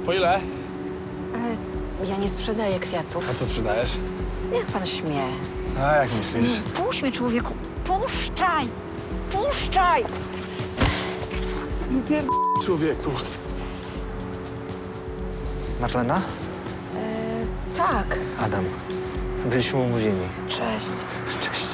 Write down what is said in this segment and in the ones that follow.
Po ile? Ale ja nie sprzedaję kwiatów. A co sprzedajesz? Niech pan śmie. A jak myślisz? Puść mnie, człowieku. Puszczaj! Puszczaj! Człowieku. Marlena? Tak. Adam. Byliśmy umówieni. Cześć. Cześć.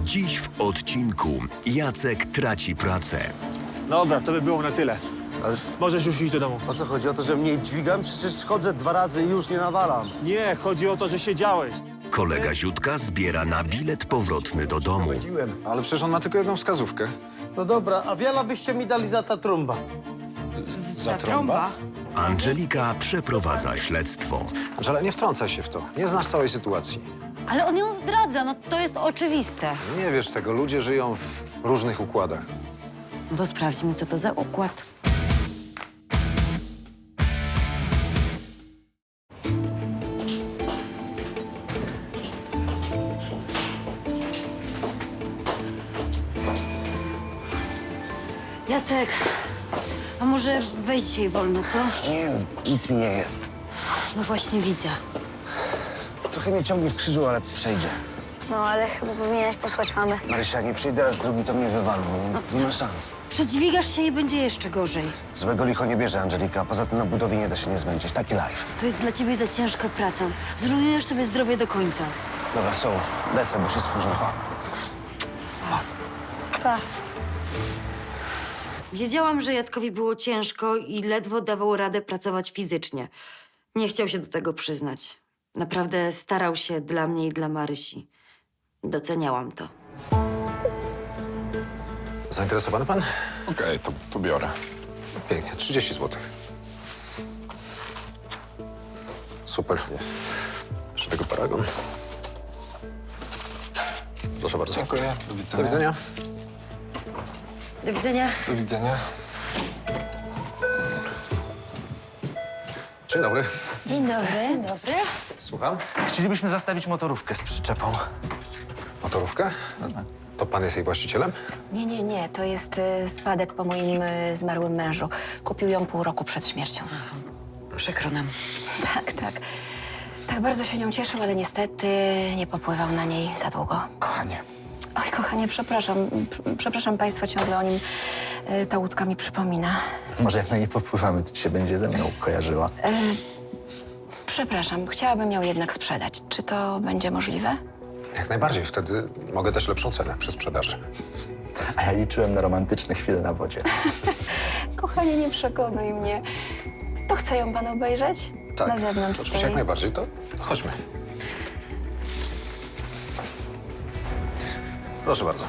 Dziś w odcinku Jacek traci pracę. Dobra, to by było na tyle. Ale Możesz już iść do domu. o co chodzi? O to, że mniej dźwigam? Przecież chodzę 2 razy i już nie nawalam. Nie, chodzi o to, że siedziałeś. Kolega Ziutka zbiera na bilet powrotny do domu. Ale przecież on ma tylko jedną wskazówkę. No dobra, a wiele byście mi dali za ta trumba? Za trąba? Angelika przeprowadza śledztwo. Angela, nie wtrącaj się w to. Nie znasz całej sytuacji. Ale on ją zdradza, no to jest oczywiste. Nie wiesz tego, ludzie żyją w różnych układach. No to sprawdźmy, co to za układ. Jacek, a może weź dzisiaj wolno, co? Nie, nic mi nie jest. No właśnie widzę. Trochę mnie ciągnie w krzyżu, ale przejdzie. No, ale chyba powinieneś posłać mamę. Marysia, jak nie przyjdę raz drugi, to mnie wywalą. Nie ma szans. Przedźwigasz się i będzie jeszcze gorzej. Złego licho nie bierze, Angelika. Poza tym na budowie nie da się nie zmęczyć. Taki life. To jest dla ciebie za ciężka praca. Zrujnujesz sobie zdrowie do końca. Dobra, są. Lecę, bo się spóźnię. Pa. Pa. Wiedziałam, że Jackowi było ciężko i ledwo dawał radę pracować fizycznie. Nie chciał się do tego przyznać. Naprawdę starał się dla mnie i dla Marysi. Doceniałam to. Zainteresowany pan? Okej, to biorę. Pięknie, 30 zł. Super. Jeszcze tego paragon. Proszę bardzo. Dziękuję. Do widzenia. Do widzenia. Do widzenia. Do widzenia. Dzień dobry. Dzień dobry. Dzień dobry. Słucham. Chcielibyśmy zastawić motorówkę z przyczepą. Motorówkę? To pan jest jej właścicielem? Nie. To jest spadek po moim zmarłym mężu. Kupił ją pół roku przed śmiercią. Przykro nam. Tak. Tak bardzo się nią cieszył, ale niestety nie popływał na niej za długo. Kochanie. Oj, kochanie, przepraszam. Przepraszam państwa, ciągle o nim ta łódka mi przypomina. Może jak na niej popływamy, to ci się będzie ze mną kojarzyła. Przepraszam, chciałabym ją jednak sprzedać. Czy to będzie możliwe? Jak najbardziej. Wtedy mogę dać lepszą cenę przy sprzedaży. A ja liczyłem na romantyczne chwile na wodzie. Kochanie, nie przekonuj mnie. To chce ją pan obejrzeć? Tak. Na zewnątrz Oczywiście stoi. jak najbardziej. To chodźmy. Proszę bardzo.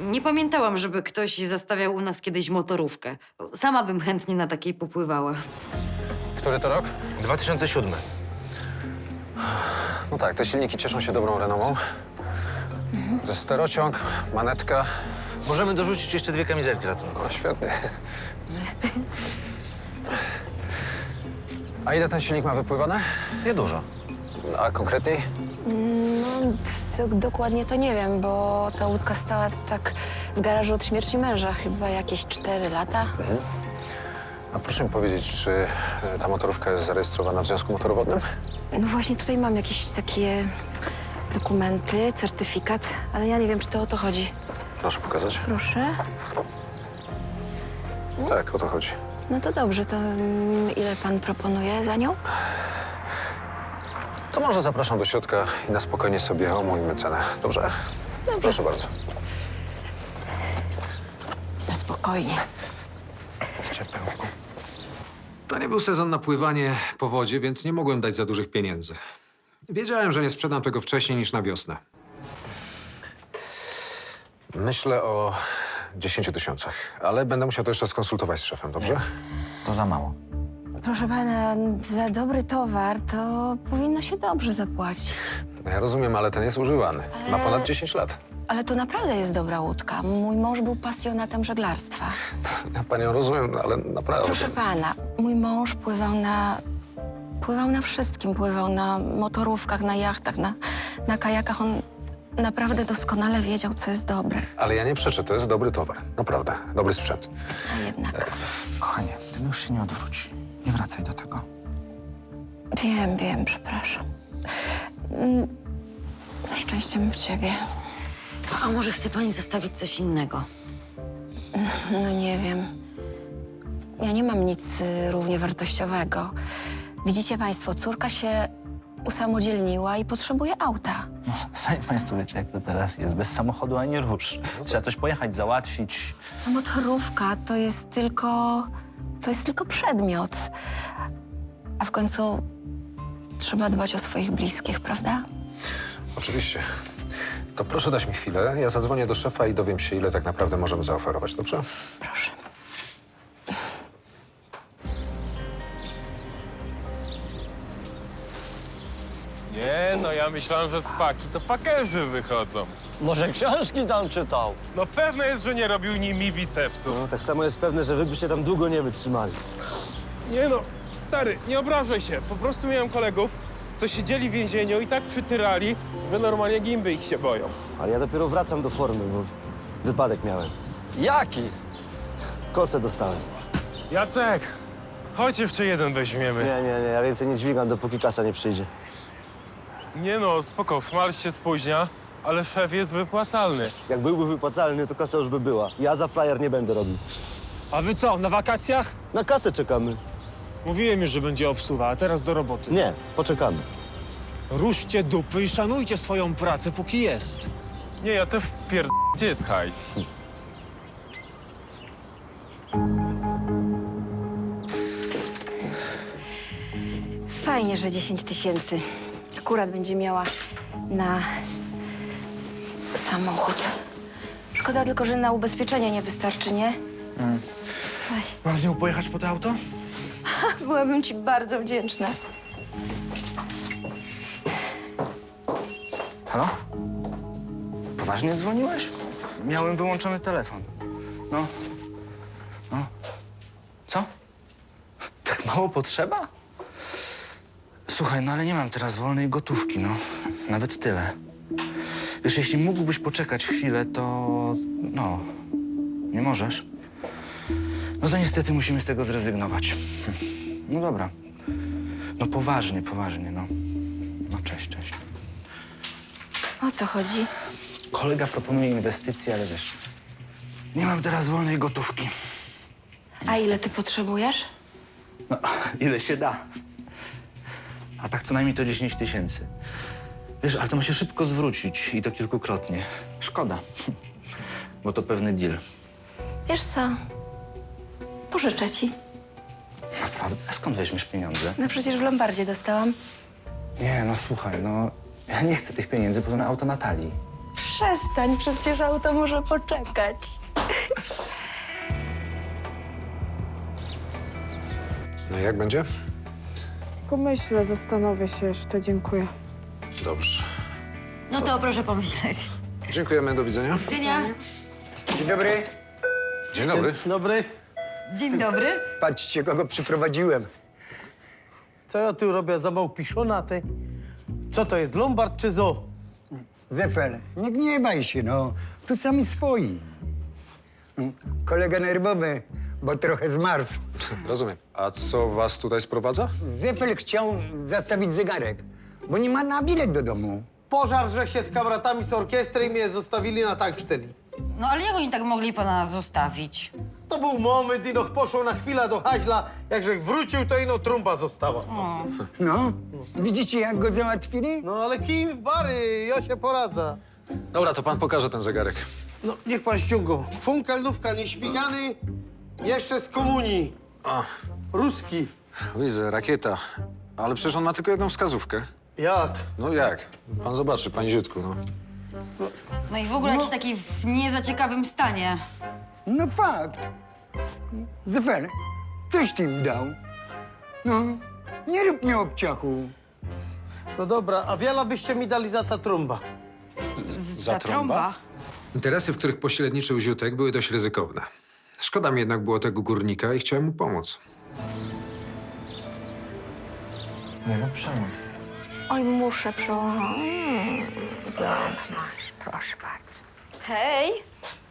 Nie pamiętałam, żeby ktoś zastawiał u nas kiedyś motorówkę. Sama bym chętnie na takiej popływała. Który to rok? 2007. No tak, te silniki cieszą się dobrą renomą. Ze sterociąg, manetka. Możemy dorzucić jeszcze 2 kamizelki ratunkowe. O, świetnie. A ile ten silnik ma wypływane? Niedużo. A konkretniej? Dokładnie to nie wiem, bo ta łódka stała tak w garażu od śmierci męża, chyba jakieś 4 lata. A proszę mi powiedzieć, czy ta motorówka jest zarejestrowana w Związku Motorowodnym? No właśnie tutaj mam jakieś takie dokumenty, certyfikat, ale ja nie wiem, czy to o to chodzi. Proszę pokazać. Proszę. Tak, o to chodzi. No to dobrze, to ile pan proponuje za nią? To może zapraszam do środka i na spokojnie sobie omówimy cenę. Dobrze? Proszę bardzo. Na spokojnie. Ciepełku. To nie był sezon na pływanie po wodzie, więc nie mogłem dać za dużych pieniędzy. Wiedziałem, że nie sprzedam tego wcześniej niż na wiosnę. Myślę o 10 000, ale będę musiał to jeszcze skonsultować z szefem, dobrze? To za mało. Proszę pana, za dobry towar to powinno się dobrze zapłacić. No ja rozumiem, ale ten jest używany. Ma ponad 10 lat. Ale to naprawdę jest dobra łódka. Mój mąż był pasjonatem żeglarstwa. Ja panią rozumiem, ale naprawdę... Proszę pana, mój mąż pływał na wszystkim. Pływał na motorówkach, na jachtach, na kajakach. On naprawdę doskonale wiedział, co jest dobre. Ale ja nie przeczę, to jest dobry towar. Naprawdę, dobry sprzęt. A jednak Kochanie, ten już się nie odwróci. Nie wracaj do tego. wiem, przepraszam. Na szczęście mam w ciebie. A może chce pani zostawić coś innego? No nie wiem. Ja nie mam nic równie wartościowego. Widzicie państwo, córka się usamodzielniła i potrzebuje auta. No, sami państwo wiecie, jak to teraz jest. Bez samochodu ani rusz. Trzeba coś pojechać, załatwić. A motorówka to jest tylko przedmiot. A w końcu trzeba dbać o swoich bliskich, prawda? Oczywiście. To proszę dać mi chwilę. Ja zadzwonię do szefa i dowiem się, ile tak naprawdę możemy zaoferować, dobrze? Proszę. Nie, no ja myślałem, że z paki to pakerzy wychodzą. Może książki tam czytał? No pewne jest, że nie robił nimi bicepsów. No, tak samo jest pewne, że wy byście tam długo nie wytrzymali. Nie no, stary, nie obrażaj się. Po prostu miałem kolegów, co siedzieli w więzieniu i tak przytyrali, że normalnie gimby ich się boją. Ale ja dopiero wracam do formy, bo wypadek miałem. Jaki? Kosę dostałem. Jacek, chodź jeszcze jeden weźmiemy. Nie, ja więcej nie dźwigam, dopóki kasa nie przyjdzie. Nie no, spoko, szmal się spóźnia, ale szef jest wypłacalny. Jak byłby wypłacalny, to kasa już by była. Ja za flyer nie będę robił. A wy co, na wakacjach? Na kasę czekamy. Mówiłem już, że będzie obsuwa, a teraz do roboty. Nie, poczekamy. Ruszcie dupy i szanujcie swoją pracę, póki jest. Nie, ja te gdzie jest hajs? Fajnie, że 10 000. Akurat będzie miała na samochód. Szkoda tylko, że na ubezpieczenie nie wystarczy, nie? Weź. Mam z nią pojechać po to auto? Byłabym ci bardzo wdzięczna. Halo? Poważnie dzwoniłeś? Miałem wyłączony telefon. No. Co? Tak mało potrzeba? Słuchaj, no ale nie mam teraz wolnej gotówki, no. Nawet tyle. Wiesz, jeśli mógłbyś poczekać chwilę, to... no... Nie możesz? No to niestety musimy z tego zrezygnować. No dobra. No poważnie, no. No cześć. O co chodzi? Kolega proponuje inwestycje, ale wiesz, nie mam teraz wolnej gotówki. A ile ty potrzebujesz? No, ile się da. A tak co najmniej to 10 000. Wiesz, ale to ma się szybko zwrócić i to kilkukrotnie. Szkoda, bo to pewny deal. Wiesz co? Pożyczę ci. Naprawdę? A skąd weźmiesz pieniądze? No przecież w Lombardzie dostałam. Nie, no słuchaj, no ja nie chcę tych pieniędzy, bo to na auto Natalii. Przestań, przecież auto może poczekać. No i jak będzie? Pomyślę, zastanowię się jeszcze. Dziękuję. Dobrze. No to proszę pomyśleć. Dziękujemy, do widzenia. Dzienia. Dzień dobry. Dzień dobry. Dobry. Dzień dobry. Patrzcie, kogo przyprowadziłem. Co ja tu robię za małpiszona, ty? Co to jest, Lombard czy zoo? Zefel, nie gniewaj się, no. Tu sami swoi. Kolega nerwowy, bo trochę zmarzł. Rozumiem. A co was tutaj sprowadza? Zefel chciał zastawić zegarek, bo nie ma na bilet do domu. Pożar, że się z kamratami z orkiestry i mnie zostawili na tanksteli. No ale jak oni tak mogli pana zostawić? To był moment, ino poszło na chwilę do haźla. Jakże wrócił, to ino trumba została. No, widzicie, jak go załatwili? No ale kim w bary, ja się poradzę. Dobra, to pan pokaże ten zegarek. No, niech pan ściągał. Funkelnówka, nieśmigany, jeszcze z komunii. A, Ruski. widzę, rakieta. Ale przecież on ma tylko jedną wskazówkę. Jak? No jak? Pan zobaczy, panie Ziutku, no. No i w ogóle jakiś taki w nie za ciekawym stanie. No fakt. Zefel, Coś ty im dał. No, nie rób mnie obciachu. No dobra, a wiele byście mi dali za ta trumba? Za trąba? Interesy, w których pośredniczył Ziutek, były dość ryzykowne. Szkoda mi jednak było tego górnika i chciałem mu pomóc. Nie no, Przemek. Oj, muszę przełożyć. Proszę bardzo. Hej!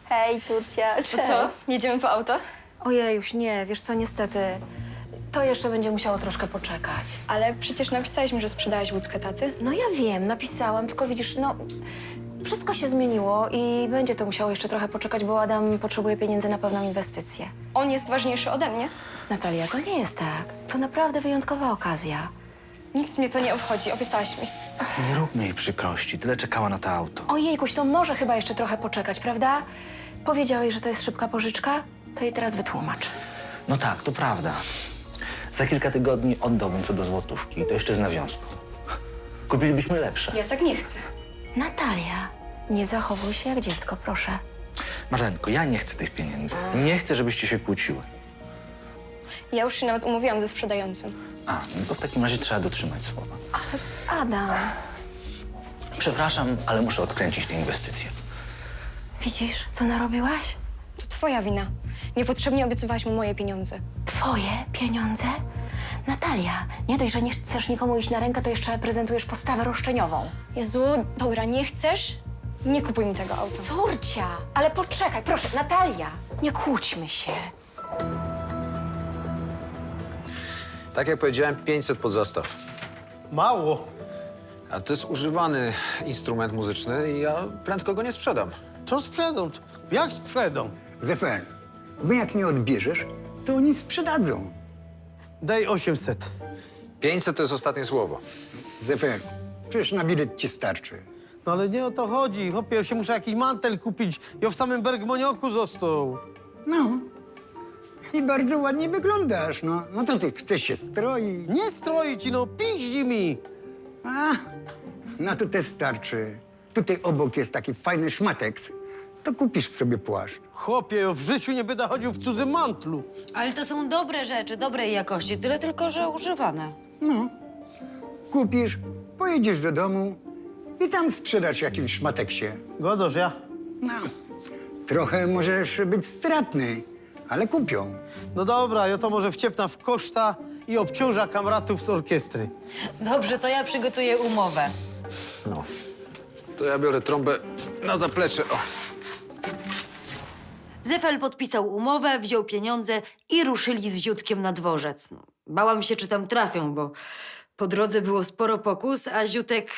Hej, córcia. To co, jedziemy po auto? Ojej, już nie, wiesz co, niestety, to jeszcze będzie musiało troszkę poczekać. Ale przecież napisaliśmy, że sprzedałaś łódkę taty. No ja wiem, napisałam, tylko widzisz, no, wszystko się zmieniło i będzie to musiało jeszcze trochę poczekać, bo Adam potrzebuje pieniędzy na pewną inwestycję. On jest ważniejszy ode mnie. Natalia, to nie jest tak. To naprawdę wyjątkowa okazja. Nic mnie to nie obchodzi, obiecałaś mi. Nie róbmy jej przykrości. Tyle czekała na to auto. Ojejkuś, to może chyba jeszcze trochę poczekać, prawda? Powiedziałeś, że to jest szybka pożyczka? To jej teraz wytłumacz. No tak, to prawda. Za kilka tygodni oddałbym co do złotówki. I to jeszcze z nawiązką. Kupilibyśmy lepsze. Ja tak nie chcę. Natalia, nie zachowuj się jak dziecko, proszę. Marlenko, ja nie chcę tych pieniędzy. Nie chcę, żebyście się kłóciły. Ja już się nawet umówiłam ze sprzedającym. A, no to w takim razie trzeba dotrzymać słowa. Adam, Przepraszam, ale muszę odkręcić te inwestycje. widzisz, co narobiłaś? To twoja wina. Niepotrzebnie obiecywałaś mu moje pieniądze. Twoje pieniądze? Natalia, nie dość, że nie chcesz nikomu iść na rękę, to jeszcze prezentujesz postawę roszczeniową. Jezu, dobra, nie chcesz? Nie kupuj mi tego auta. Córcia, ale poczekaj, proszę, Natalia, nie kłóćmy się. Tak jak powiedziałem, 500 pod zastaw. Mało. A to jest używany instrument muzyczny i ja prędko go nie sprzedam. Co sprzedam? Jak sprzedam? Zefer, bo jak nie odbierzesz, to oni sprzedadzą. Daj 800. 500 to jest ostatnie słowo. Zefer, przecież na bilet ci starczy. No ale nie o to chodzi. Chłopie, ja się muszę jakiś mantel kupić. Ja w samym Bergmonioku został. No. I bardzo ładnie wyglądasz, no. No to ty chcesz się stroić? Nie stroić, no piździ mi. A, no to też starczy. Tutaj obok jest taki fajny szmateks. To kupisz sobie płaszcz. Chłopie, ja w życiu nie będę chodził w cudzym mantlu. Ale to są dobre rzeczy, dobrej jakości, tyle tylko, że używane. No. Kupisz, pojedziesz do domu i tam sprzedasz jakimś szmateksie. Godoż ja? No. Trochę możesz być stratny, ale kupią. No dobra, ja to może wciepnę w koszta i obciąża kamratów z orkiestry. Dobrze, to ja przygotuję umowę. No. To ja biorę trąbę na zaplecze. O. Zefel podpisał umowę, wziął pieniądze i ruszyli z Ziutkiem na dworzec. No, bałam się, czy tam trafią, bo po drodze było sporo pokus, a Ziutek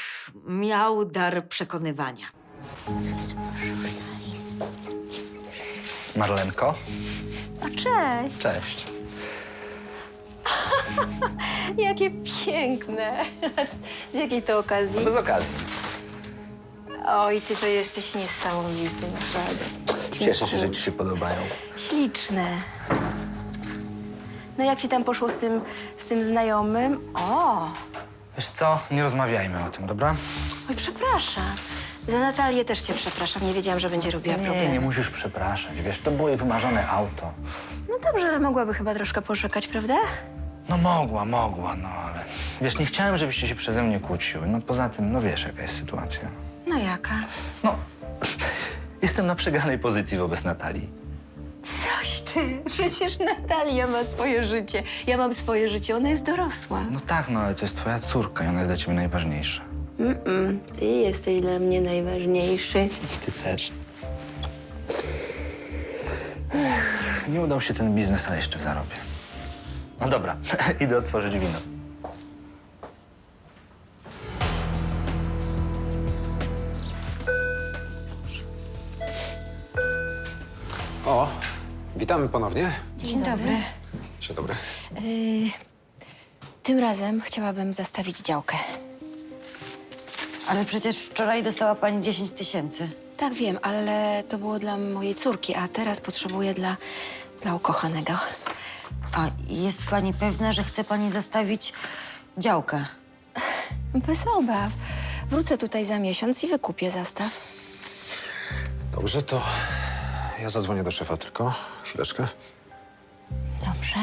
miał dar przekonywania. Marlenko? A cześć. Cześć. Jakie piękne. Z jakiej to okazji? Bez okazji. Oj, ty to jesteś niesamowity, naprawdę. Cieszę się, że ci się podobają. Śliczne. No jak ci tam poszło z tym znajomym? O! Wiesz co, nie rozmawiajmy o tym, dobra? Oj, przepraszam. Za Natalię też cię przepraszam. Nie wiedziałam, że będzie robiła problemy. Nie musisz przepraszać. Wiesz, to było jej wymarzone auto. No dobrze, ale mogłaby chyba troszkę poczekać, prawda? No mogła, no ale... Wiesz, nie chciałem, żebyście się przeze mnie kłóciły. No poza tym, no wiesz, jaka jest sytuacja. No jaka? No, jestem na przegranej pozycji wobec Natalii. Coś ty. Przecież Natalia ma swoje życie. Ja mam swoje życie. Ona jest dorosła. No tak, no ale to jest twoja córka i ona jest dla ciebie najważniejsza. Ty jesteś dla mnie najważniejszy. Ty też. Nie udał się ten biznes, ale jeszcze zarobię. No dobra, idę otworzyć wino. O, witamy ponownie. Dzień dobry. Dzień dobry. Tym razem chciałabym zastawić działkę. Ale przecież wczoraj dostała pani 10 000. Tak, wiem, ale to było dla mojej córki, a teraz potrzebuję dla ukochanego. A jest pani pewna, że chce pani zastawić działkę? Bez obaw. Wrócę tutaj za miesiąc i wykupię zastaw. Dobrze, to ja zadzwonię do szefa tylko. Chwileczkę. Dobrze.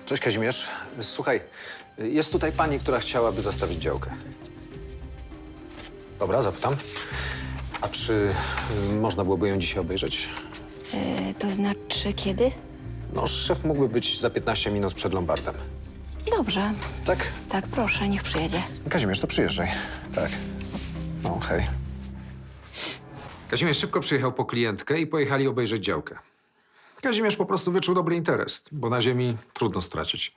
Cześć Kazimierz. Słuchaj, jest tutaj pani, która chciałaby zastawić działkę. Dobra, zapytam. A czy można byłoby ją dzisiaj obejrzeć? To znaczy kiedy? No, szef mógłby być za 15 minut przed Lombardem. Dobrze. Tak? Tak, proszę, niech przyjedzie. Kazimierz, to przyjeżdżaj. Tak. No, hej. Kazimierz szybko przyjechał po klientkę i pojechali obejrzeć działkę. Kazimierz po prostu wyczuł dobry interes, bo na ziemi trudno stracić.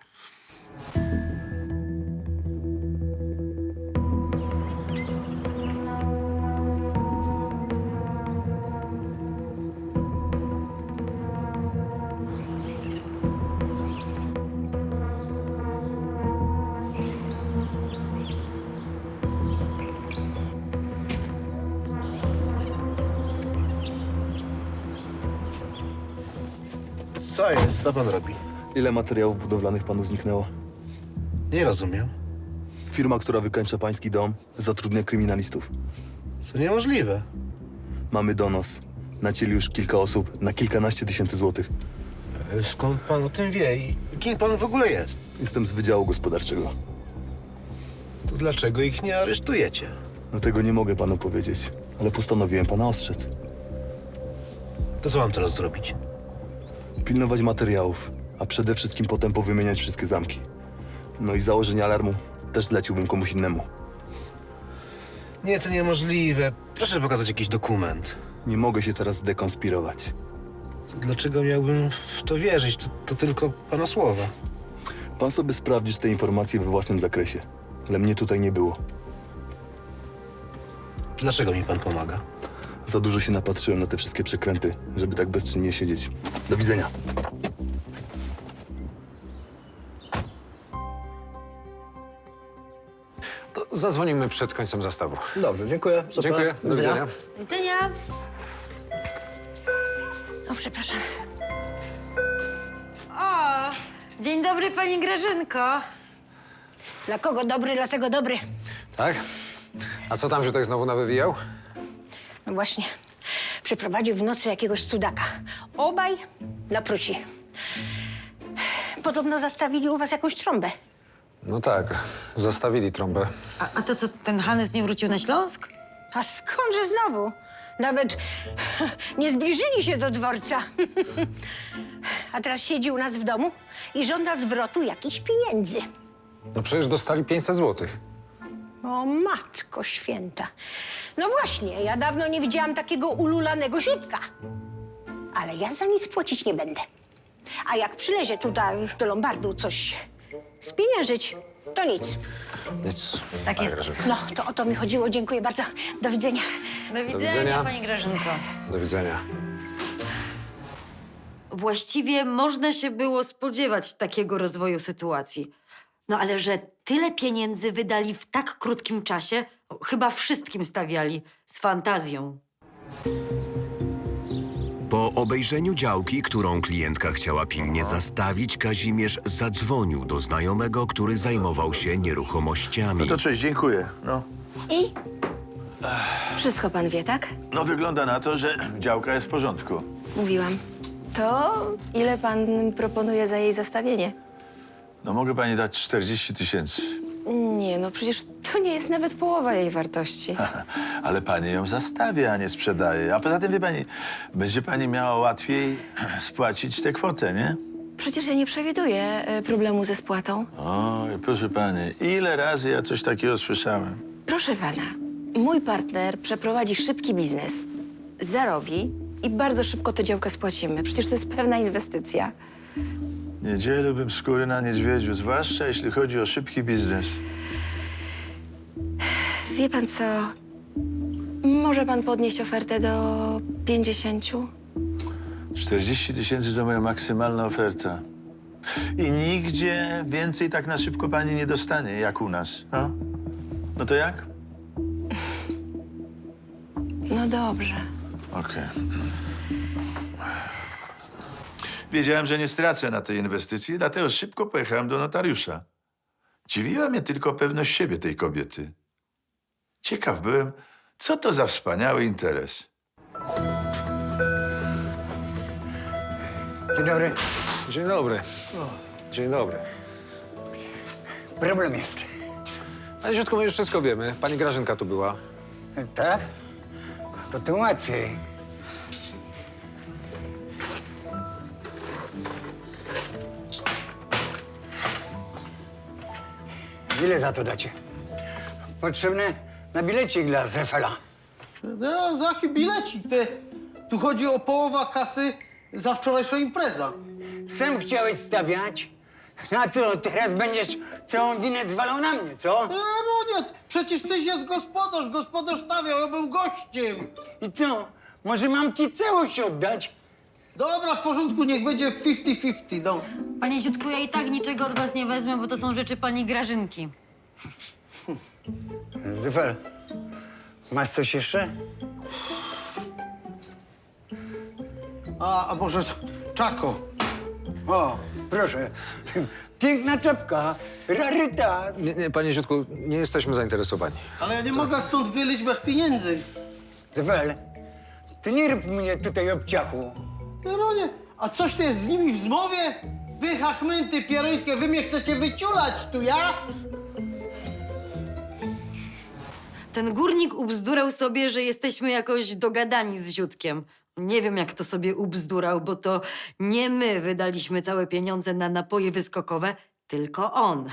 Co jest? Co pan robi? Ile materiałów budowlanych panu zniknęło? Nie rozumiem. Firma, która wykańcza pański dom, zatrudnia kryminalistów. To niemożliwe. Mamy donos. Nacięli już kilka osób na kilkanaście tysięcy złotych. Skąd pan o tym wie i kim pan w ogóle jest? Jestem z Wydziału Gospodarczego. To dlaczego ich nie aresztujecie? No tego nie mogę panu powiedzieć, ale postanowiłem pana ostrzec. To co mam teraz zrobić? Pilnować materiałów, a przede wszystkim potem powymieniać wszystkie zamki. No i założenie alarmu też zleciłbym komuś innemu. Nie, to niemożliwe. Proszę pokazać jakiś dokument. Nie mogę się teraz zdekonspirować. To dlaczego miałbym w to wierzyć? To tylko pana słowa. Pan sobie sprawdzisz te informacje we własnym zakresie, ale mnie tutaj nie było. Dlaczego mi pan pomaga? Za dużo się napatrzyłem na te wszystkie przekręty, żeby tak bezczynnie siedzieć. Do widzenia. To zadzwonimy przed końcem zastawu. Dobrze, dziękuję. Dziękuję, do widzenia. Do widzenia. O, przepraszam. O, dzień dobry, pani Grażynko. Dla kogo dobry, dlatego dobry. Tak? A co tam Ziutek znowu nawywijał? No właśnie, przyprowadził w nocy jakiegoś cudaka. Obaj napruci. Podobno zastawili u was jakąś trąbę. No tak, zostawili trąbę. A to co, ten Hanys nie wrócił na Śląsk? A skądże znowu? Nawet nie zbliżyli się do dworca. A teraz siedzi u nas w domu i żąda zwrotu jakichś pieniędzy. No przecież dostali 500 złotych. O, matko święta. No właśnie, ja dawno nie widziałam takiego ululanego ziutka. Ale ja za nic płacić nie będę. A jak przylezie tutaj do Lombardu coś spieniężyć, to nic. Nic. Tak jest. Grażynko. No, to o to mi chodziło. Dziękuję bardzo. Do widzenia. Do widzenia, widzenia. pani Grażynko. Do widzenia. Właściwie można się było spodziewać takiego rozwoju sytuacji. No ale że tyle pieniędzy wydali w tak krótkim czasie, chyba wszystkim stawiali z fantazją. Po obejrzeniu działki, którą klientka chciała pilnie zastawić, Kazimierz zadzwonił do znajomego, który zajmował się nieruchomościami. No to cześć, dziękuję. No. I? Wszystko pan wie, tak? No wygląda na to, że działka jest w porządku. Mówiłam. To ile pan proponuje za jej zastawienie? No mogę pani dać 40 tysięcy. Nie, no przecież to nie jest nawet połowa jej wartości. Ale pani ją zastawia, a nie sprzedaje. A poza tym, wie pani, będzie pani miała łatwiej spłacić tę kwotę, nie? Przecież ja nie przewiduję problemu ze spłatą. Oj, proszę pani, ile razy ja coś takiego słyszałem? Proszę pana, mój partner przeprowadzi szybki biznes, zarobi i bardzo szybko tę działkę spłacimy. Przecież to jest pewna inwestycja. Nie dzieliłbym skóry na niedźwiedziu, zwłaszcza jeśli chodzi o szybki biznes. Wie pan co? Może pan podnieść ofertę do 50? 40 tysięcy to moja maksymalna oferta. I nigdzie więcej tak na szybko pani nie dostanie, jak u nas. No, no to jak? No dobrze. Okej. Wiedziałem, że nie stracę na tej inwestycji, dlatego szybko pojechałem do notariusza. Dziwiła mnie tylko pewność siebie tej kobiety. Ciekaw byłem, co to za wspaniały interes. Dzień dobry. Dzień dobry. Dzień dobry. Problem jest. Panie Ziutku, my już wszystko wiemy. Pani Grażynka tu była. Tak? To tym łatwiej. Ile za to dacie? Potrzebne na bilecik dla Zefela. No, za jaki bilecik, ty? Tu chodzi o połowa kasy za wczorajszą imprezę. Sam chciałeś stawiać? A co, teraz będziesz całą winę zwalał na mnie, co? No nie, przecież tyś jest gospodarz, gospodarz stawiał, ja był gościem. I co? Może mam ci całość oddać? Dobra, w porządku, niech będzie 50-50, no. Panie Ziutku, ja i tak niczego od was nie wezmę, bo to są rzeczy pani Grażynki. Zefel, masz coś jeszcze? A może czako? O, proszę. Piękna czapka, rarytas. Nie, panie Ziutku, nie jesteśmy zainteresowani. Ale ja nie mogę stąd wyleźć bez pieniędzy. Zefel, ty nie rób mnie tutaj obciachu. Jeronie, a coś to jest z nimi w zmowie? Wy hachmęty pierońskie, wy mnie chcecie wyciulać tu, ja? Ten górnik ubzdurał sobie, że jesteśmy jakoś dogadani z Ziutkiem. Nie wiem, jak to sobie ubzdurał, bo to nie my wydaliśmy całe pieniądze na napoje wyskokowe, tylko on.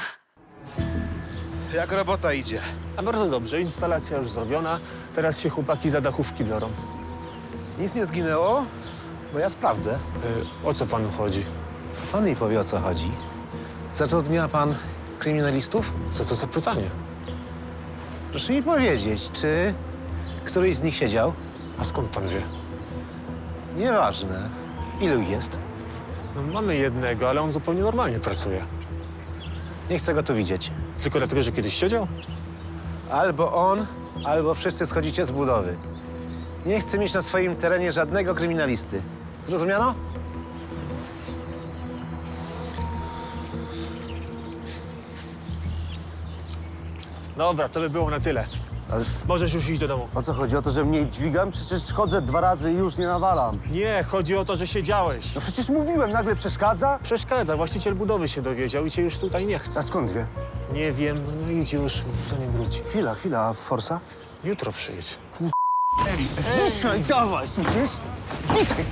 Jak robota idzie? A bardzo dobrze, instalacja już zrobiona. Teraz się chłopaki za dachówki biorą. Nic nie zginęło? Bo ja sprawdzę. O co panu chodzi? Pan mi powie, o co chodzi. Zatrudnia pan kryminalistów? Co to za pytanie? Proszę mi powiedzieć, czy któryś z nich siedział? A skąd pan wie? Nieważne. Ilu ich jest? No, mamy jednego, ale on zupełnie normalnie pracuje. Nie chcę go tu widzieć. Tylko dlatego, że kiedyś siedział? Albo on, albo wszyscy schodzicie z budowy. Nie chcę mieć na swoim terenie żadnego kryminalisty. Zrozumiano? Dobra, to by było na tyle. Ale Możesz już iść do domu. o co chodzi? O to, że mniej dźwigam? Przecież chodzę 2 razy i już nie nawalam. Nie, chodzi o to, że siedziałeś. No przecież mówiłem, nagle przeszkadza? Przeszkadza, właściciel budowy się dowiedział i cię już tutaj nie chce. A skąd wie? Nie wiem, no idź już, zanim wróci. Chwila, a Forsa? Jutro przyjedź. Dzisiaj, dawaj, słyszysz? Dzisiaj!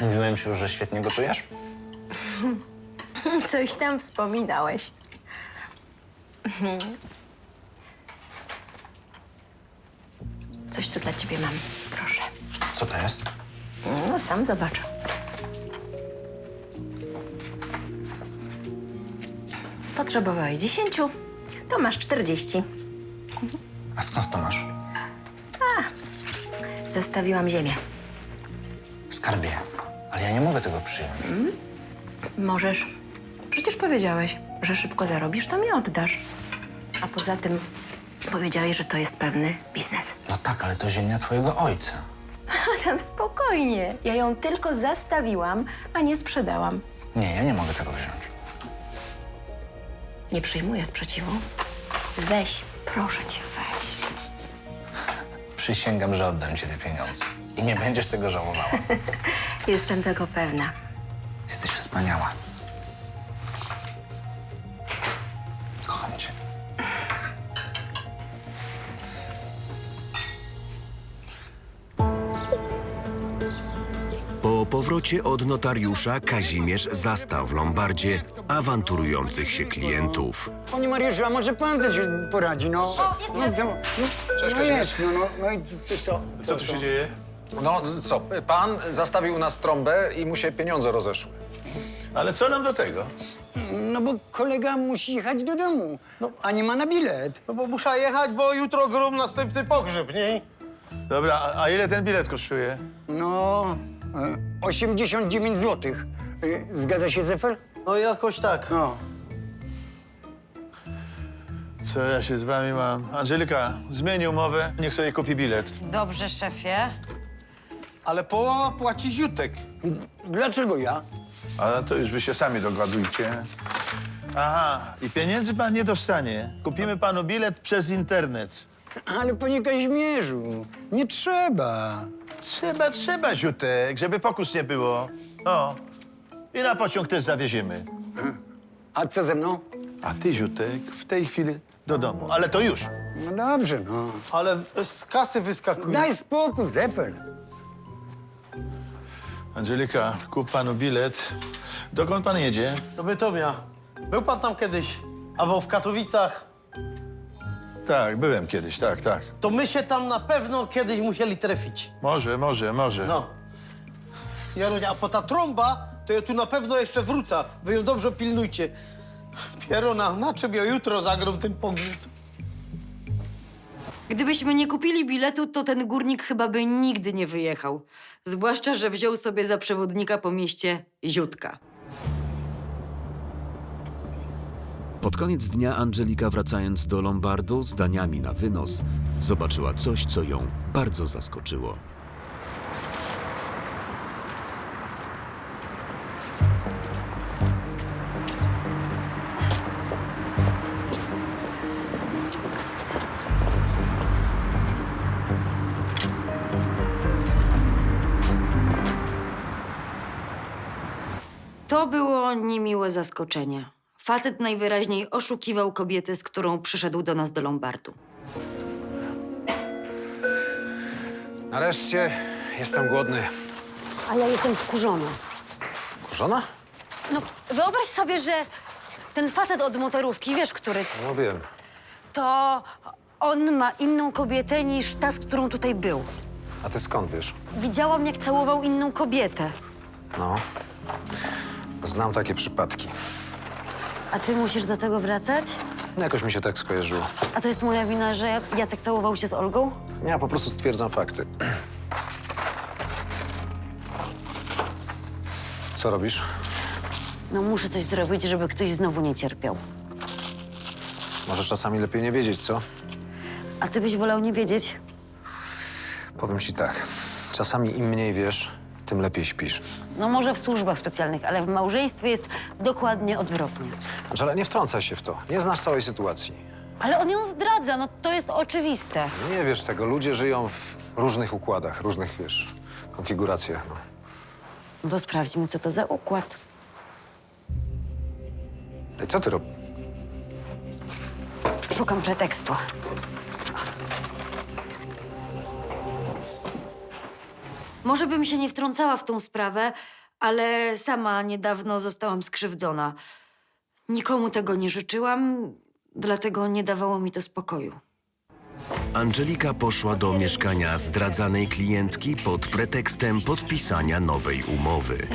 Mówiłem ci już, że świetnie gotujesz? Coś tam wspominałeś. Coś tu dla ciebie mam, proszę. Co to jest? No, sam zobacz. Potrzebowałeś 10, to masz 40. A skąd to masz? Zastawiłam ziemię. Skarbie, ale ja nie mogę tego przyjąć. Możesz. Przecież powiedziałeś, że szybko zarobisz, to mi oddasz. A poza tym powiedziałeś, że to jest pewny biznes. No tak, ale to ziemia twojego ojca. Adam, spokojnie. Ja ją tylko zastawiłam, a nie sprzedałam. Nie, ja nie mogę tego wziąć. Nie przyjmuję sprzeciwu. Weź, proszę cię, weź. Przysięgam, że oddam ci te pieniądze. I nie będziesz tego żałowała. Jestem tego pewna. Jesteś wspaniała. Kocham cię. Po powrocie od notariusza Kazimierz zastał w Lombardzie awanturujących się klientów. Panie Mariuszu, a może pan coś poradzi, no? O, jest szef. Cześć, No Kazimierz. jest, no i ty co? Co tu się dzieje? No co, pan zastawił u nas trąbę i mu się pieniądze rozeszły. Ale co nam do tego? No bo kolega musi jechać do domu, a nie ma na bilet. No bo muszę jechać, bo jutro grom następny pogrzeb, nie? Dobra, a ile ten bilet kosztuje? No, 89 zł. Zgadza się, Zefel? No jakoś tak. No. Co ja się z wami mam? Angelika, zmień umowę, niech sobie kupi bilet. Dobrze, szefie. Ale połowa płaci Ziutek. Dlaczego ja? A to już wy się sami dogadujcie. Aha, i pieniędzy pan nie dostanie. Kupimy panu bilet przez internet. Ale panie Kazimierzu, nie trzeba. Trzeba, Ziutek, żeby pokus nie było. No. I na pociąg też zawieziemy. A co ze mną? A ty, Ziutek, w tej chwili do domu. Ale to już. No dobrze, no. Ale z kasy wyskakuje. Daj spokój, Zefel. Angelika, kup panu bilet. Dokąd pan jedzie? Do Bytomia. Był pan tam kiedyś? Albo w Katowicach? Tak, byłem kiedyś, tak. To my się tam na pewno kiedyś musieli trafić. Może. No. Jarunia, a po ta trąba, to ja tu na pewno jeszcze wrócę. Wy ją dobrze pilnujcie. Pierona, na czym ja jutro zagram ten pogrzeb? Gdybyśmy nie kupili biletu, to ten górnik chyba by nigdy nie wyjechał. Zwłaszcza, że wziął sobie za przewodnika po mieście Ziutka. Pod koniec dnia Angelika, wracając do Lombardu z daniami na wynos, zobaczyła coś, co ją bardzo zaskoczyło. To było niemiłe zaskoczenie. Facet najwyraźniej oszukiwał kobietę, z którą przyszedł do nas do Lombardu. Nareszcie jestem głodny. A ja jestem wkurzona. Kurzona? No, wyobraź sobie, że ten facet od motorówki, wiesz, który, No wiem. to on ma inną kobietę niż ta, z którą tutaj był. A ty skąd wiesz? Widziałam, jak całował inną kobietę. No. Znam takie przypadki. A ty musisz do tego wracać? No jakoś mi się tak skojarzyło. A to jest moja wina, że Jacek całował się z Olgą? Ja po prostu stwierdzam fakty. Co robisz? No muszę coś zrobić, żeby ktoś znowu nie cierpiał. Może czasami lepiej nie wiedzieć, co? A ty byś wolał nie wiedzieć? Powiem ci tak. Czasami im mniej wiesz, tym lepiej śpisz. No może w służbach specjalnych, ale w małżeństwie jest dokładnie odwrotnie. Angela, nie wtrącaj się w to. Nie znasz całej sytuacji. Ale on ją zdradza, no to jest oczywiste. Nie wiesz tego. Ludzie żyją w różnych układach, różnych, wiesz, konfiguracjach. No. No to sprawdźmy, co to za układ. Ej, co ty robisz? Szukam pretekstu. Może bym się nie wtrącała w tą sprawę, ale sama niedawno zostałam skrzywdzona. Nikomu tego nie życzyłam, dlatego nie dawało mi to spokoju. Angelika poszła do mieszkania zdradzanej klientki pod pretekstem podpisania nowej umowy.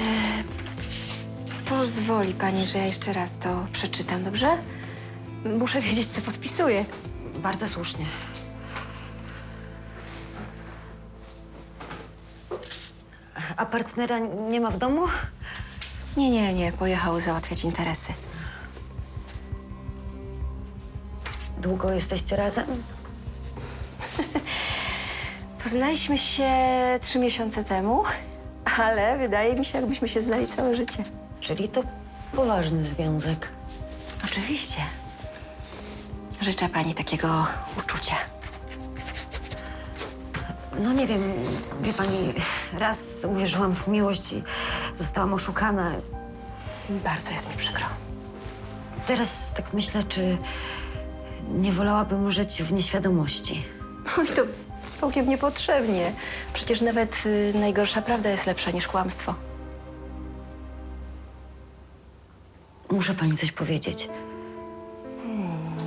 Pozwoli pani, że ja jeszcze raz to przeczytam, dobrze? Muszę wiedzieć, co podpisuję. Bardzo słusznie. A partnera nie ma w domu? Nie. Pojechał załatwiać interesy. Długo jesteście razem? Poznaliśmy się 3 miesiące temu, ale wydaje mi się, jakbyśmy się znali całe życie. Czyli to poważny związek. Oczywiście. Życzę pani takiego uczucia. No nie wiem, wie pani, raz uwierzyłam w miłość i zostałam oszukana. Bardzo jest mi przykro. Teraz tak myślę, czy nie wolałabym żyć w nieświadomości. Oj, to całkiem niepotrzebnie. Przecież nawet najgorsza prawda jest lepsza niż kłamstwo. Muszę pani coś powiedzieć.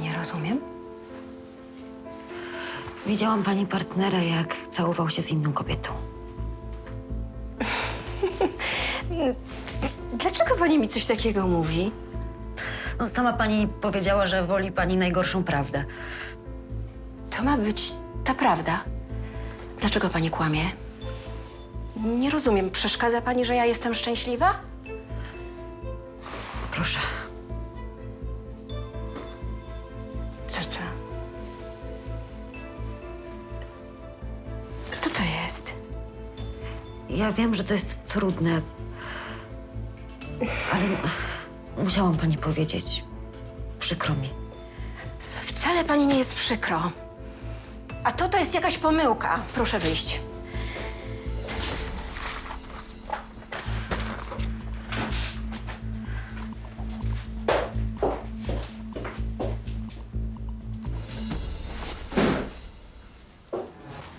Nie rozumiem. Widziałam pani partnera, jak całował się z inną kobietą. Dlaczego pani mi coś takiego mówi? No, sama pani powiedziała, że woli pani najgorszą prawdę. To ma być ta prawda. Dlaczego pani kłamie? Nie rozumiem. Przeszkadza pani, że ja jestem szczęśliwa? Proszę. Co to? Kto to jest? Ja wiem, że to jest trudne, ale musiałam pani powiedzieć. Przykro mi. Wcale pani nie jest przykro. A to jest jakaś pomyłka. Proszę wyjść.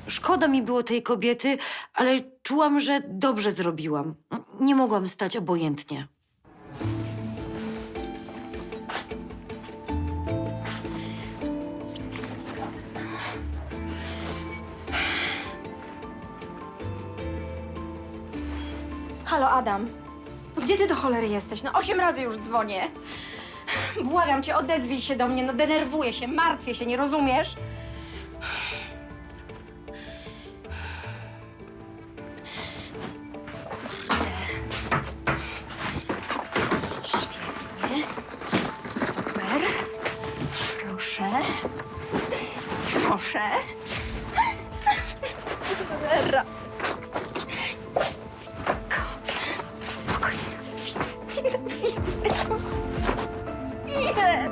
Szkoda mi było tej kobiety, ale czułam, że dobrze zrobiłam. Nie mogłam stać obojętnie. Halo, Adam. No gdzie ty do cholery jesteś? No 8 razy już dzwonię. Błagam cię, odezwij się do mnie. No denerwuję się, martwię się, nie rozumiesz? Co za... Świetnie. Super. Proszę. Proszę. Cholera. Spokojnie, nienawidzę go. Nie!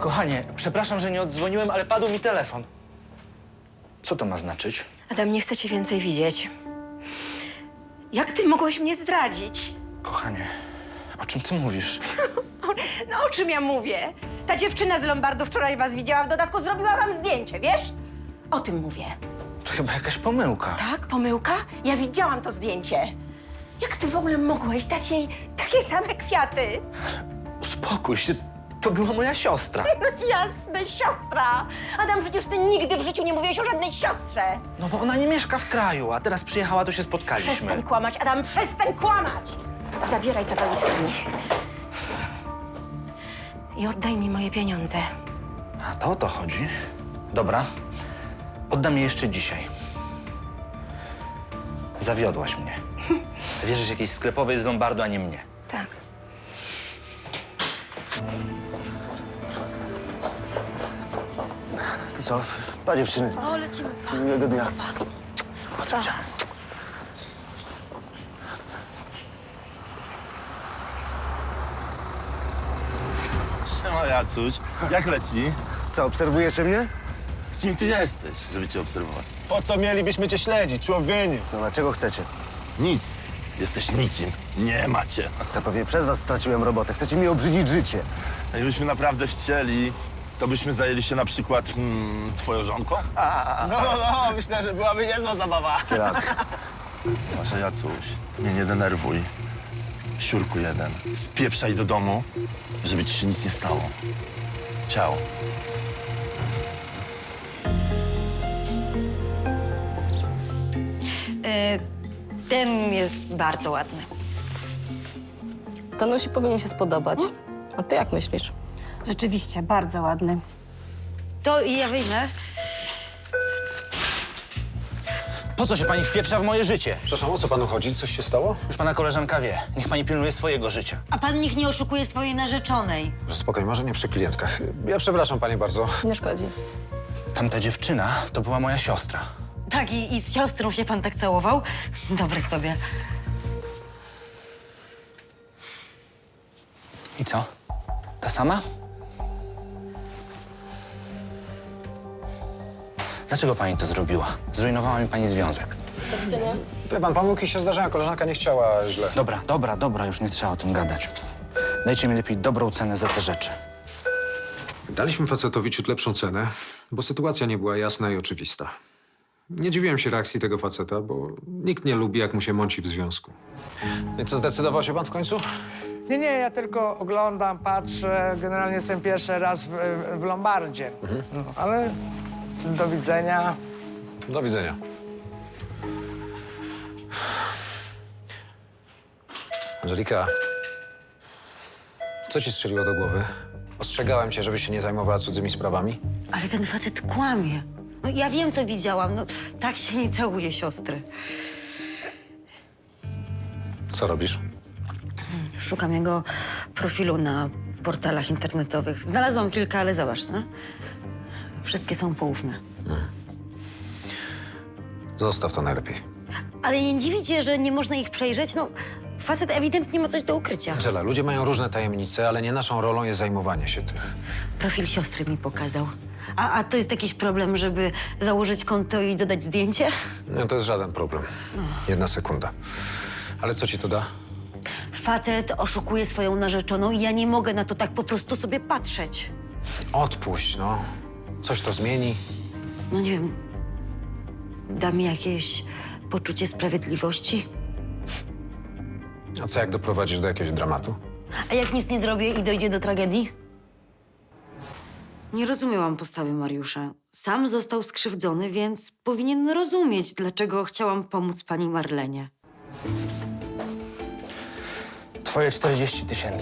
Kochanie, przepraszam, że nie oddzwoniłem, ale padł mi telefon. Co to ma znaczyć? Adam, nie chcę cię więcej widzieć. Jak ty mogłeś mnie zdradzić? Kochanie, o czym ty mówisz? No o czym ja mówię? Ta dziewczyna z Lombardu wczoraj was widziała, w dodatku zrobiła wam zdjęcie, wiesz? O tym mówię. To chyba jakaś pomyłka. Tak, pomyłka? Ja widziałam to zdjęcie. Jak ty w ogóle mogłeś dać jej takie same kwiaty? Uspokój się, to była moja siostra. No jasne, siostra! Adam, przecież ty nigdy w życiu nie mówiłeś o żadnej siostrze. No bo ona nie mieszka w kraju, a teraz przyjechała, to się spotkaliśmy. Przestań kłamać, Adam, przestań kłamać! Zabieraj te walizki. I oddaj mi moje pieniądze. A to o to chodzi? Dobra, oddam je jeszcze dzisiaj. Zawiodłaś mnie. Wierzysz jakiejś sklepowej z Lombardu, a nie mnie. Tak. To co, pa dziewczyny? O, lecimy. Miłego dnia. Siema, Jacuś. Jak leci? Co, obserwujecie mnie? Kim ty jesteś, żeby cię obserwować? Po co mielibyśmy cię śledzić, człowieku? No a czego chcecie? Nic. Jesteś nikim. Nie macie. To pewnie przez was straciłem robotę. Chcecie mi obrzydzić życie. Jakbyśmy naprawdę chcieli, to byśmy zajęli się na przykład twoją żonką? No, myślę, że byłaby niezła zabawa. Tak. Wasza Jacuś, mnie nie denerwuj. Siurku jeden. Spieprzaj do domu, żeby ci się nic nie stało. Ciao. Ten jest bardzo ładny. Danusi powinien się spodobać. A ty jak myślisz? Rzeczywiście, bardzo ładny. To ja wyjmę. Po co się pani wpieprza w moje życie? Przepraszam, o co panu chodzi? Coś się stało? Już pana koleżanka wie. Niech pani pilnuje swojego życia. A pan niech nie oszukuje swojej narzeczonej. Spokojnie, może nie przy klientkach. Ja przepraszam panie bardzo. Nie szkodzi. Tamta dziewczyna to była moja siostra. Tak, i z siostrą się pan tak całował? Dobry sobie. I co? Ta sama? Dlaczego pani to zrobiła? Zrujnowała mi pani związek. Do widzenia. Wie pan, pomyłki się zdarzają, koleżanka nie chciała źle. Dobra, już nie trzeba o tym gadać. Dajcie mi lepiej dobrą cenę za te rzeczy. Daliśmy facetowi ciut lepszą cenę, bo sytuacja nie była jasna i oczywista. Nie dziwiłem się reakcji tego faceta, bo nikt nie lubi, jak mu się mąci w związku. I co, zdecydował się pan w końcu? Nie, ja tylko oglądam, patrzę. Generalnie jestem pierwszy raz w Lombardzie. No, ale do widzenia. Do widzenia. Angelika, co ci strzeliło do głowy? Ostrzegałem cię, żebyś się nie zajmowała cudzymi sprawami. Ale ten facet kłamie. No ja wiem, co widziałam. No tak się nie całuje siostry. Co robisz? Szukam jego profilu na portalach internetowych. Znalazłam kilka, ale zobacz, no. Wszystkie są poufne. Zostaw to najlepiej. Ale nie dziwi cię, że nie można ich przejrzeć? No, facet ewidentnie ma coś do ukrycia. Angela, ludzie mają różne tajemnice, ale nie naszą rolą jest zajmowanie się tych. Profil siostry mi pokazał. A to jest jakiś problem, żeby założyć konto i dodać zdjęcie? No to jest żaden problem. 1 sekunda. Ale co ci to da? Facet oszukuje swoją narzeczoną i ja nie mogę na to tak po prostu sobie patrzeć. Odpuść, no. Coś to zmieni. No nie wiem, da mi jakieś poczucie sprawiedliwości? A co jak doprowadzisz do jakiegoś dramatu? A jak nic nie zrobię i dojdzie do tragedii? Nie rozumiałam postawy Mariusza. Sam został skrzywdzony, więc powinien rozumieć, dlaczego chciałam pomóc pani Marlenie. Twoje 40 000.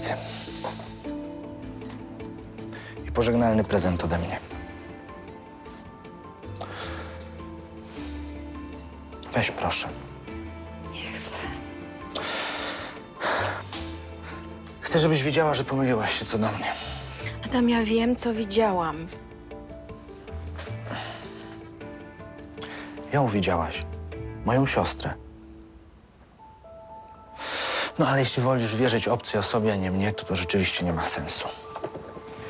I pożegnalny prezent ode mnie. Weź proszę. Nie chcę. Chcę, żebyś wiedziała, że pomyliłaś się co do mnie. Adam, ja wiem, co widziałam. Ją widziałaś. Moją siostrę. No ale jeśli wolisz wierzyć obcej osobie, a nie mnie, to rzeczywiście nie ma sensu.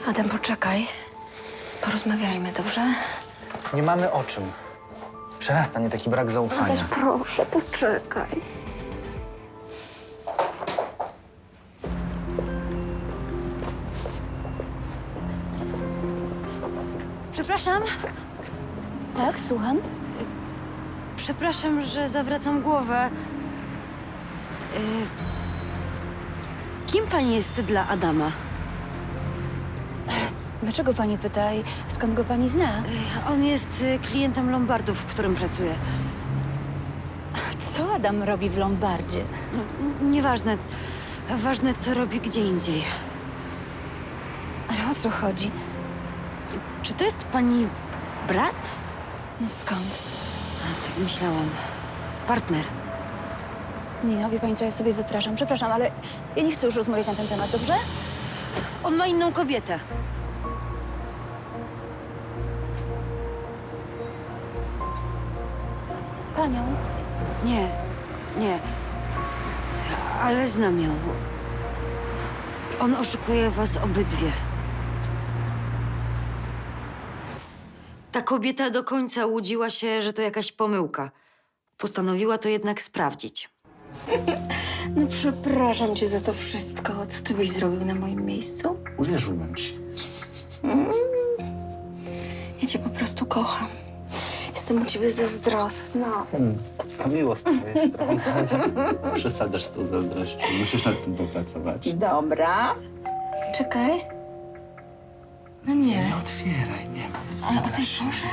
Adam, poczekaj. Porozmawiajmy, dobrze? Nie mamy o czym. Przerasta mnie taki brak zaufania. Adaś, proszę, poczekaj. Przepraszam. Tak, słucham? Przepraszam, że zawracam głowę. Kim pani jest dla Adama? Dlaczego pani pyta i skąd go pani zna? On jest klientem Lombardu, w którym pracuję. Co Adam robi w Lombardzie? Nieważne. Ważne, co robi gdzie indziej. Ale o co chodzi? Czy to jest pani brat? No skąd? Tak myślałam. Partner. Nie no, wie pani co, ja sobie wypraszam. Przepraszam, ale ja nie chcę już rozmawiać na ten temat, dobrze? On ma inną kobietę. Panią? Nie. Ale znam ją. On oszukuje was obydwie. Ta kobieta do końca łudziła się, że to jakaś pomyłka. Postanowiła to jednak sprawdzić. No przepraszam cię za to wszystko. Co ty byś zrobił na moim miejscu? Uwierzyłbym ci. Ja cię po prostu kocham. Jestem u ciebie zazdrosna. A miło z twojej strony. Przesadzasz z tą zazdrością. Musisz nad tym popracować. Dobra. Czekaj. No nie. Nie otwieraj, nie ma. Ale o tej porze?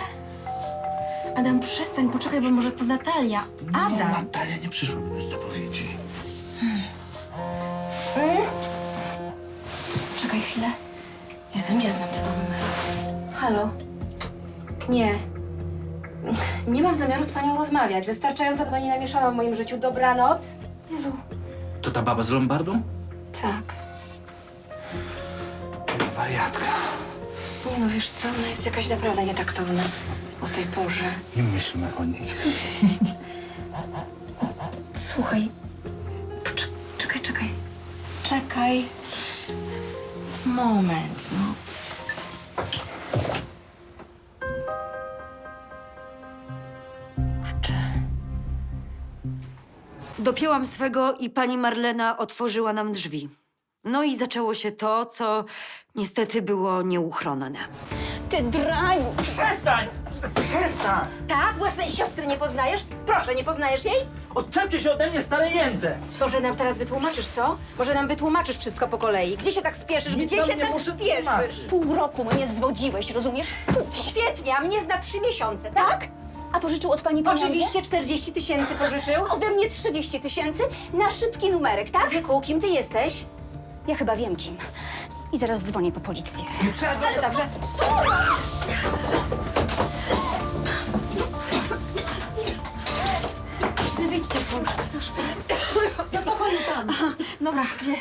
Adam, przestań, poczekaj, bo może to Natalia. Nie, Adam! Natalia nie przyszła bez zapowiedzi. Czekaj chwilę. Jezu, nie znam tego numeru. Halo? Nie. Nie mam zamiaru z panią rozmawiać. Wystarczająco pani namieszała w moim życiu. Dobranoc. Jezu. To ta baba z Lombardu? Tak. Wariatka. Nie no, wiesz co? Ona jest jakaś naprawdę nietaktowna o tej porze. Nie myślmy o niej. Słuchaj. Czekaj. Czekaj. Moment, no. Dopięłam swego i pani Marlena otworzyła nam drzwi. No i zaczęło się to, co niestety było nieuchronne. Ty draniu! Przestań! Przestań! Tak? Własnej siostry nie poznajesz? Proszę, nie poznajesz jej? Odczepcie się ode mnie, stare jędze! Może nam teraz wytłumaczysz, co? Może nam wytłumaczysz wszystko po kolei. Gdzie się tak spieszysz? Nic Gdzie wam się nie tak muszę spieszysz? tłumaczyć. Pół roku mnie zwodziłeś, rozumiesz? Świetnie, a mnie zna 3 miesiące, tak? A pożyczył od pani pieniądze? Oczywiście 40 000 pożyczył. Ode mnie 30 000 na szybki numerek, tak? Wieku, kim ty jesteś? Ja chyba wiem kim. I zaraz dzwonię po policję. Ale dobrze. Wyjdźcie stąd. Do pokoju tam. Dobra, gdzie?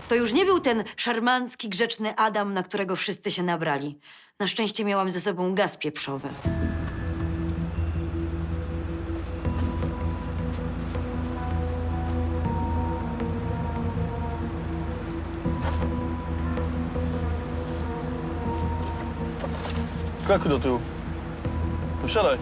To już nie był ten szarmancki, grzeczny Adam, na którego wszyscy się nabrali. Na szczęście miałam ze sobą gaz pieprzowy. Wskakuj do tyłu. Wsiadaj.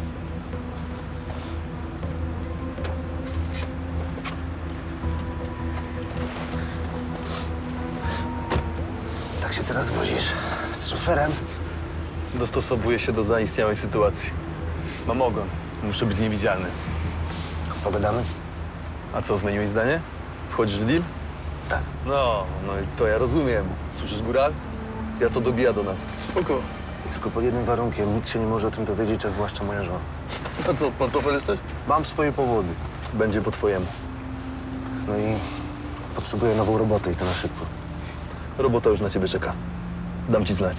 Tak się teraz wozisz z szoferem? Dostosowuję się do zaistniałej sytuacji. Mam ogon. Muszę być niewidzialny. Pogadamy? A co, zmieniłeś zdanie? Wchodzisz w deal? Tak. No i to ja rozumiem. Słyszysz, góral? Ja co dobija do nas. Spoko. Tylko pod jednym warunkiem. Nikt się nie może o tym dowiedzieć, a zwłaszcza moja żona. A co, pantofel jesteś? Mam swoje powody. Będzie po twojemu. No i potrzebuję nową robotę i to na szybko. Robota już na ciebie czeka. Dam ci znać.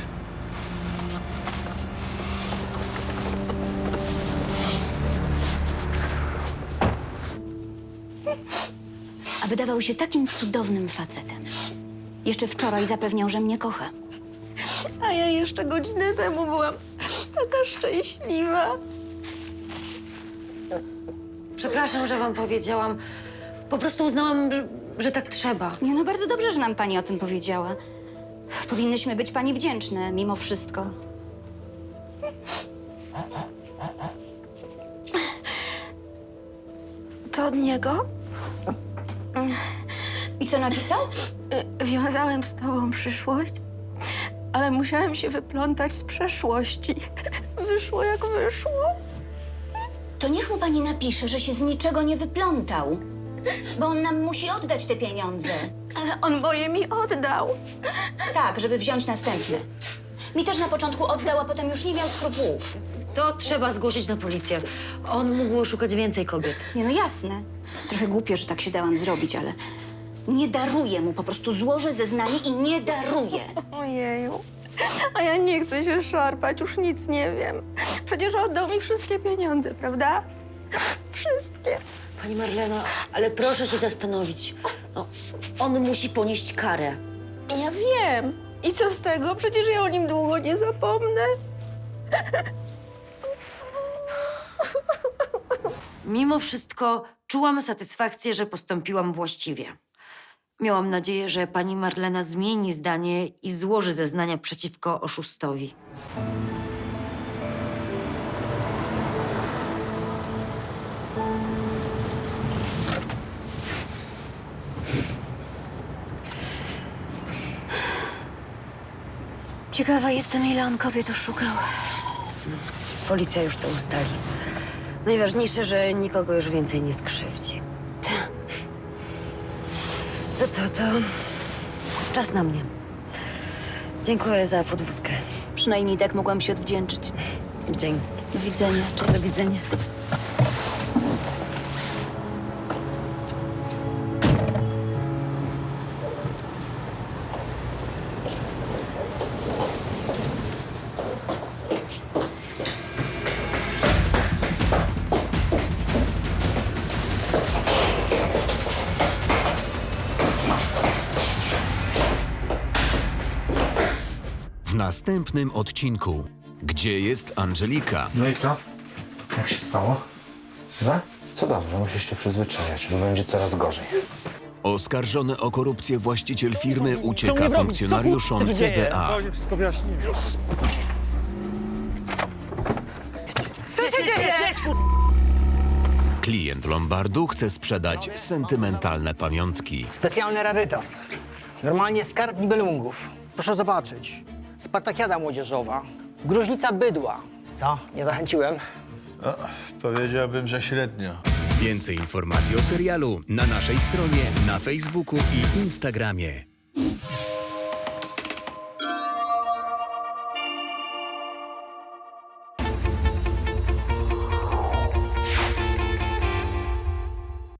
A wydawał się takim cudownym facetem. Jeszcze wczoraj zapewniał, że mnie kocha. A ja jeszcze godzinę temu byłam taka szczęśliwa. Przepraszam, że wam powiedziałam. Po prostu uznałam, że tak trzeba. Nie, no bardzo dobrze, że nam pani o tym powiedziała. Powinnyśmy być pani wdzięczne, mimo wszystko. To od niego? I co napisał? Wiązałem z tobą przyszłość, ale musiałem się wyplątać z przeszłości. Wyszło jak wyszło. To niech mu pani napisze, że się z niczego nie wyplątał. Bo on nam musi oddać te pieniądze. Ale on moje mi oddał. Tak, żeby wziąć następne. Mi też na początku oddał, a potem już nie miał skrupułów. To trzeba zgłosić na policję. On mógł oszukać więcej kobiet. Nie, no jasne. Trochę głupio, że tak się dałam zrobić, ale nie daruję mu. Po prostu złożę zeznanie i nie daruję. Ojeju. A ja nie chcę się szarpać, już nic nie wiem. Przecież oddał mi wszystkie pieniądze, prawda? Wszystkie. Pani Marleno, ale proszę się zastanowić. No, on musi ponieść karę. Ja wiem. I co z tego? Przecież ja o nim długo nie zapomnę. Mimo wszystko czułam satysfakcję, że postąpiłam właściwie. Miałam nadzieję, że pani Marlena zmieni zdanie i złoży zeznania przeciwko oszustowi. Ciekawa jestem, ile on kobiet oszukał. Policja już to ustali. Najważniejsze, że nikogo już więcej nie skrzywdzi. To co, to czas na mnie. Dziękuję za podwózkę. Przynajmniej tak mogłam się odwdzięczyć. Dzięki. Do widzenia. Do widzenia. W następnym odcinku. Gdzie jest Angelika? No i co? Jak się spało? Chyba? Co dobrze, musisz się przyzwyczajać, bo będzie coraz gorzej. Oskarżony o korupcję właściciel firmy ucieka funkcjonariuszom CBA. Wszystko wyjaśnię. Co się dzieje? Klient Lombardu chce sprzedać sentymentalne pamiątki. Specjalny rarytas. Normalnie skarb Nibelungów. Proszę zobaczyć. Spartakiada młodzieżowa. Gruźlica bydła. Co? Nie zachęciłem? Powiedziałbym, że średnio. Więcej informacji o serialu na naszej stronie, na Facebooku i Instagramie.